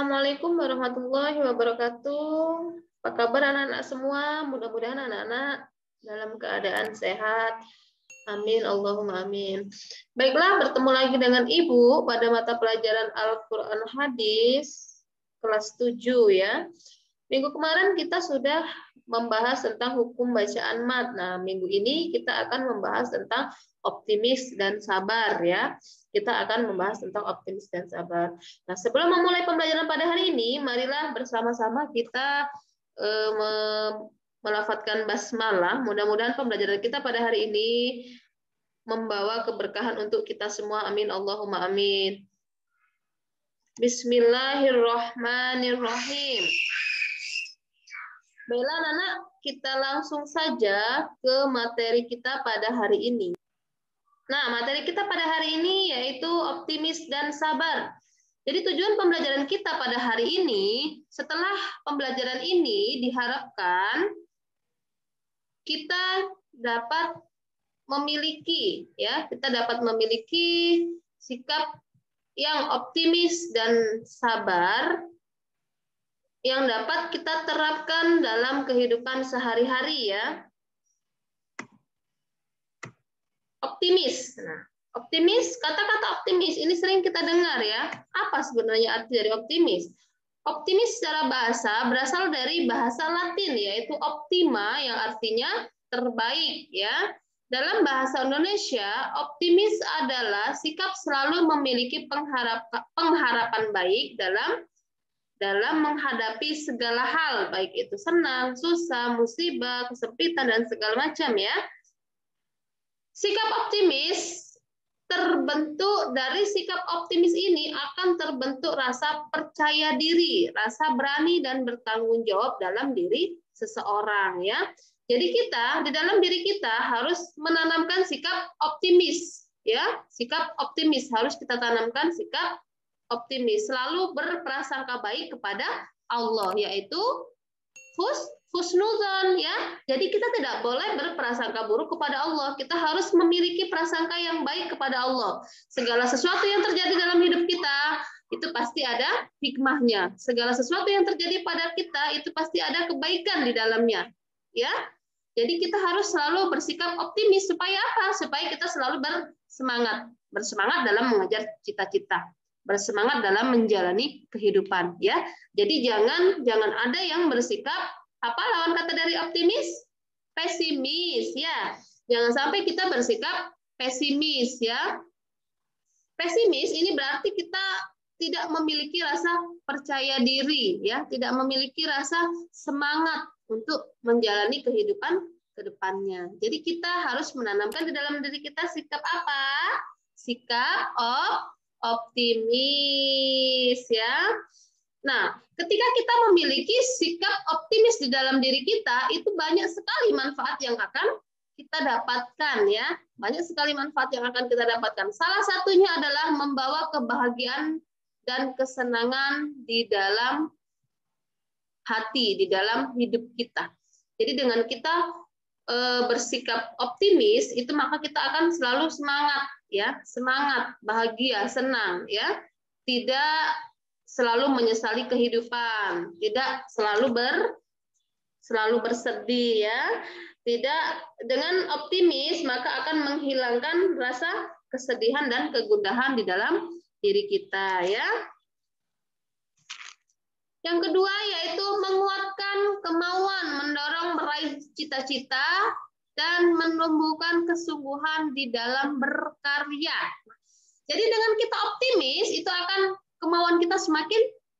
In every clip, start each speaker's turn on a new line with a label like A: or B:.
A: Assalamualaikum warahmatullahi wabarakatuh. Apa kabar anak-anak semua? Mudah-mudahan anak-anak dalam keadaan sehat. Amin, Allahumma amin. Baiklah, bertemu lagi dengan Ibu pada mata pelajaran Al-Quran Hadis kelas 7 ya. Minggu kemarin kita sudah membahas tentang hukum bacaan mat. Nah, minggu ini kita akan membahas tentang optimis dan sabar ya. Kita akan membahas tentang optimis dan sabar. Nah, sebelum memulai pembelajaran pada hari ini, marilah bersama-sama kita melafadzkan basmalah. Mudah-mudahan pembelajaran kita pada hari ini membawa keberkahan untuk kita semua. Amin, Allahumma amin. Bismillahirrahmanirrahim. Baiklah anak-anak, kita langsung saja ke materi kita pada hari ini. Nah, materi kita pada hari ini yaitu optimis dan sabar. Jadi tujuan pembelajaran kita pada hari ini, setelah pembelajaran ini diharapkan kita dapat memiliki sikap yang optimis dan sabar yang dapat kita terapkan dalam kehidupan sehari-hari ya. Optimis. Nah, optimis, kata-kata optimis ini sering kita dengar ya. Apa sebenarnya arti dari optimis? Optimis secara bahasa berasal dari bahasa Latin yaitu optima yang artinya terbaik ya. Dalam bahasa Indonesia, optimis adalah sikap selalu memiliki pengharapan baik dalam menghadapi segala hal, baik itu senang, susah, musibah, kesempitan dan segala macam ya. Sikap optimis terbentuk dari sikap optimis ini akan terbentuk rasa percaya diri, rasa berani dan bertanggung jawab dalam diri seseorang ya. Jadi kita di dalam diri kita harus menanamkan sikap optimis ya. Sikap optimis harus kita tanamkan sikap optimis, selalu berprasangka baik kepada Allah yaitu husnuzon ya. Jadi kita tidak boleh berprasangka buruk kepada Allah. Kita harus memiliki prasangka yang baik kepada Allah. Segala sesuatu yang terjadi dalam hidup kita itu pasti ada hikmahnya. Segala sesuatu yang terjadi pada kita itu pasti ada kebaikan di dalamnya. Ya. Jadi kita harus selalu bersikap optimis supaya apa? Supaya kita selalu bersemangat dalam mengejar cita-cita. Bersemangat dalam menjalani kehidupan ya. Jadi jangan ada yang bersikap apa lawan kata dari optimis? Pesimis ya. Jangan sampai kita bersikap pesimis ya. Pesimis ini berarti kita tidak memiliki rasa percaya diri ya, tidak memiliki rasa semangat untuk menjalani kehidupan ke depannya. Jadi kita harus menanamkan di dalam diri kita sikap apa? Sikap optimis ya. Nah, ketika kita memiliki sikap optimis di dalam diri kita, itu banyak sekali manfaat yang akan kita dapatkan ya. Banyak sekali manfaat yang akan kita dapatkan. Salah satunya adalah membawa kebahagiaan dan kesenangan di dalam hati, di dalam hidup kita. Jadi dengan kita bersikap optimis, itu maka kita akan selalu semangat ya, semangat, bahagia, senang ya. Tidak selalu menyesali kehidupan, tidak selalu bersedih ya. Tidak, dengan optimis maka akan menghilangkan rasa kesedihan dan kegundahan di dalam diri kita ya. Yang kedua yaitu menguatkan kemauan mendorong meraih cita-cita dan menumbuhkan kesungguhan di dalam berkarya. Jadi dengan kita optimis itu akan kemauan kita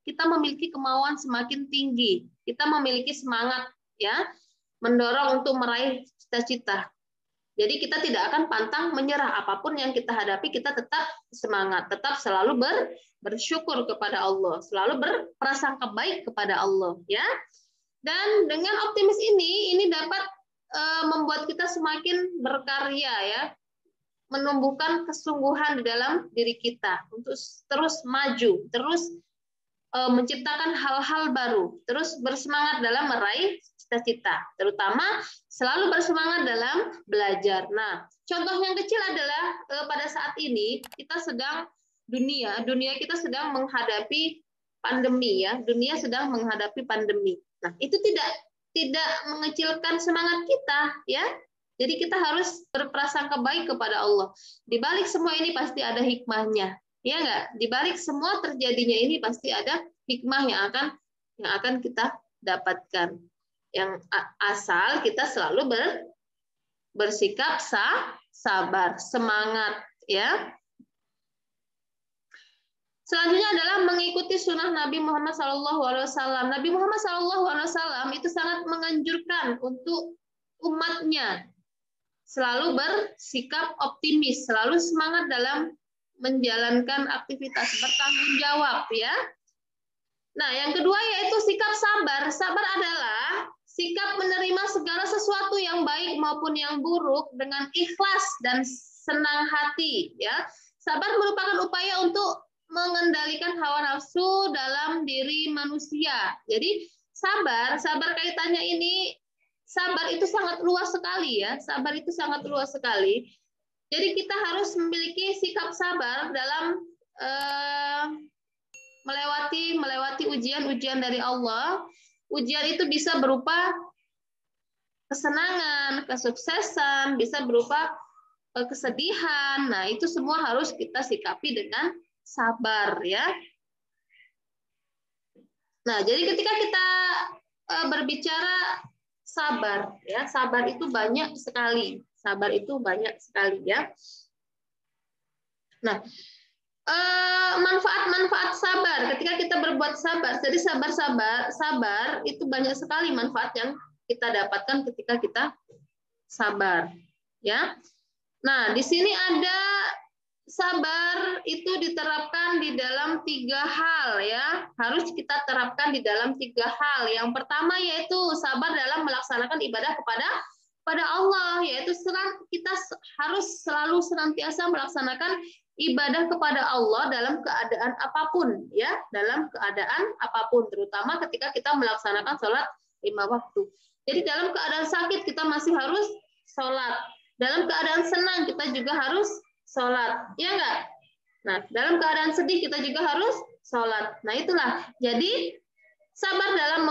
A: kita memiliki kemauan semakin tinggi. Kita memiliki semangat ya, mendorong untuk meraih cita-cita. Jadi kita tidak akan pantang menyerah apapun yang kita hadapi, kita tetap semangat, tetap selalu bersyukur kepada Allah, selalu berprasangka baik kepada Allah ya. Dan dengan optimis ini dapat membuat kita semakin berkarya ya, menumbuhkan kesungguhan di dalam diri kita untuk terus maju, terus menciptakan hal-hal baru, terus bersemangat dalam meraih cita-cita, terutama selalu bersemangat dalam belajar. Nah, contoh yang kecil adalah pada saat ini kita sedang dunia kita sedang menghadapi pandemi ya. Dunia sedang menghadapi pandemi. Nah, itu tidak mengecilkan semangat kita ya. Jadi kita harus berprasangka baik kepada Allah. Di balik semua ini pasti ada hikmahnya. Ya enggak? Di balik semua terjadinya ini pasti ada hikmah yang akan kita dapatkan. Yang asal kita selalu bersikap sabar, semangat ya. Selanjutnya adalah mengikuti sunnah Nabi Muhammad SAW. Nabi Muhammad SAW itu sangat menganjurkan untuk umatnya selalu bersikap optimis, selalu semangat dalam menjalankan aktivitas, bertanggung jawab ya. Nah, yang kedua yaitu sikap sabar. Sabar adalah sikap menerima segala sesuatu yang baik maupun yang buruk dengan ikhlas dan senang hati ya. Sabar merupakan upaya untuk mengendalikan hawa nafsu dalam diri manusia. Jadi sabar kaitannya ini, sabar itu sangat luas sekali ya. Sabar itu sangat luas sekali. Jadi kita harus memiliki sikap sabar dalam melewati ujian-ujian dari Allah. Ujian itu bisa berupa kesenangan, kesuksesan, bisa berupa kesedihan. Nah, itu semua harus kita sikapi dengan sabar ya. Nah, jadi ketika kita berbicara sabar ya, sabar itu banyak sekali. Sabar itu banyak sekali ya. Nah, manfaat-manfaat sabar ketika kita berbuat sabar. Jadi sabar itu banyak sekali manfaat yang kita dapatkan ketika kita sabar ya. Nah, di sini ada sabar itu diterapkan di dalam 3 hal ya. Harus kita terapkan di dalam 3 hal. Yang pertama yaitu sabar dalam melaksanakan ibadah kepada Allah, yaitu kita harus selalu senantiasa melaksanakan ibadah kepada Allah dalam keadaan apapun ya, dalam keadaan apapun, terutama ketika kita melaksanakan sholat 5 waktu. Jadi dalam keadaan sakit kita masih harus sholat, dalam keadaan senang kita juga harus sholat, ya enggak? Nah, dalam keadaan sedih kita juga harus sholat. Nah, itulah. Jadi sabar dalam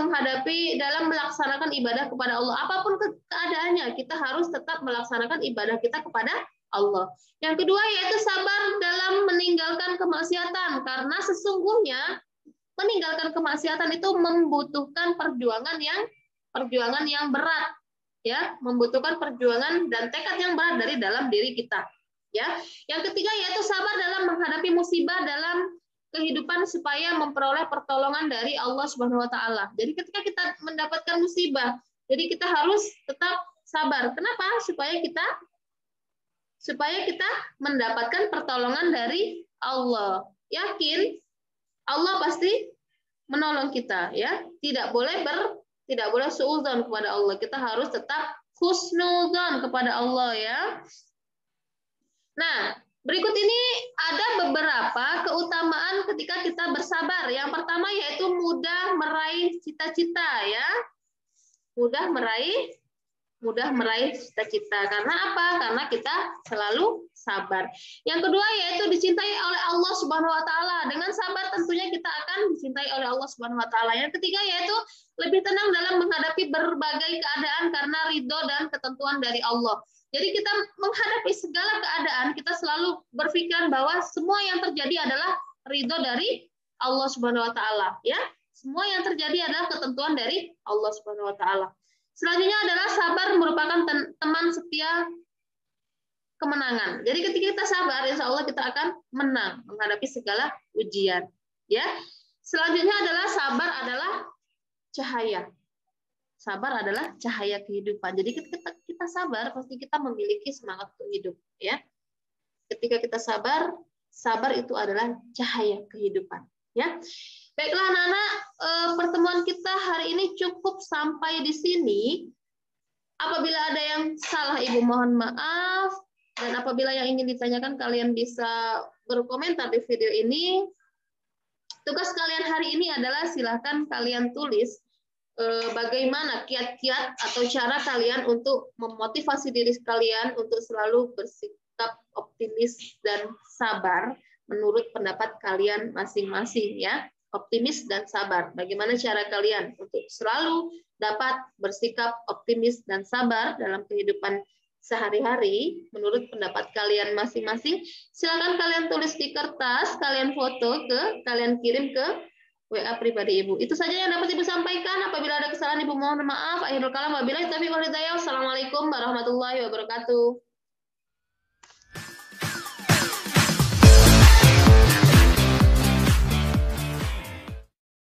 A: melaksanakan ibadah kepada Allah. Apapun keadaannya, kita harus tetap melaksanakan ibadah kita kepada Allah. Yang kedua yaitu sabar dalam meninggalkan kemaksiatan, karena sesungguhnya meninggalkan kemaksiatan itu membutuhkan perjuangan yang berat, ya, membutuhkan perjuangan dan tekad yang berat dari dalam diri kita. Ya, yang ketiga yaitu sabar dalam menghadapi musibah dalam kehidupan supaya memperoleh pertolongan dari Allah Subhanahu wa taala. Jadi ketika kita mendapatkan musibah, jadi kita harus tetap sabar. Kenapa? Supaya kita mendapatkan pertolongan dari Allah. Yakin Allah pasti menolong kita ya. Tidak boleh suudzon kepada Allah. Kita harus tetap husnudzon kepada Allah ya. Nah, berikut ini ada beberapa keutamaan ketika kita bersabar. Yang pertama yaitu mudah meraih cita-cita ya. Mudah meraih cita-cita. Karena apa? Karena kita selalu sabar. Yang kedua yaitu dicintai oleh Allah Subhanahu wa taala. Dengan sabar tentunya kita akan dicintai oleh Allah Subhanahu wa taala. Yang ketiga yaitu lebih tenang dalam menghadapi berbagai keadaan karena ridho dan ketentuan dari Allah. Jadi kita menghadapi segala keadaan, kita selalu berpikiran bahwa semua yang terjadi adalah ridho dari Allah Subhanahu wa taala, ya. Semua yang terjadi adalah ketentuan dari Allah Subhanahu wa taala. Selanjutnya adalah sabar merupakan teman setia kemenangan. Jadi ketika kita sabar, insya Allah kita akan menang menghadapi segala ujian, ya. Selanjutnya adalah sabar adalah cahaya. Sabar adalah cahaya kehidupan. Jadi ketika kita sabar, pasti kita memiliki semangat untuk hidup, ya. Ketika kita sabar itu adalah cahaya kehidupan, ya. Baiklah anak-anak, pertemuan kita hari ini cukup sampai di sini. Apabila ada yang salah, Ibu mohon maaf. Dan apabila yang ingin ditanyakan, kalian bisa berkomentar di video ini. Tugas kalian hari ini adalah silakan kalian tulis bagaimana kiat-kiat atau cara kalian untuk memotivasi diri kalian untuk selalu bersikap optimis dan sabar menurut pendapat kalian masing-masing, ya. optimis dan sabar. Bagaimana cara kalian untuk selalu dapat bersikap optimis dan sabar dalam kehidupan sehari-hari menurut pendapat kalian masing-masing? Silakan kalian tulis di kertas, kalian foto kalian kirim ke WA pribadi Ibu. Itu saja yang dapat Ibu sampaikan. Apabila ada kesalahan Ibu mohon maaf. Akhirul kalam wabillahi taufiq wal hidayah. Wassalamualaikum warahmatullahi wabarakatuh.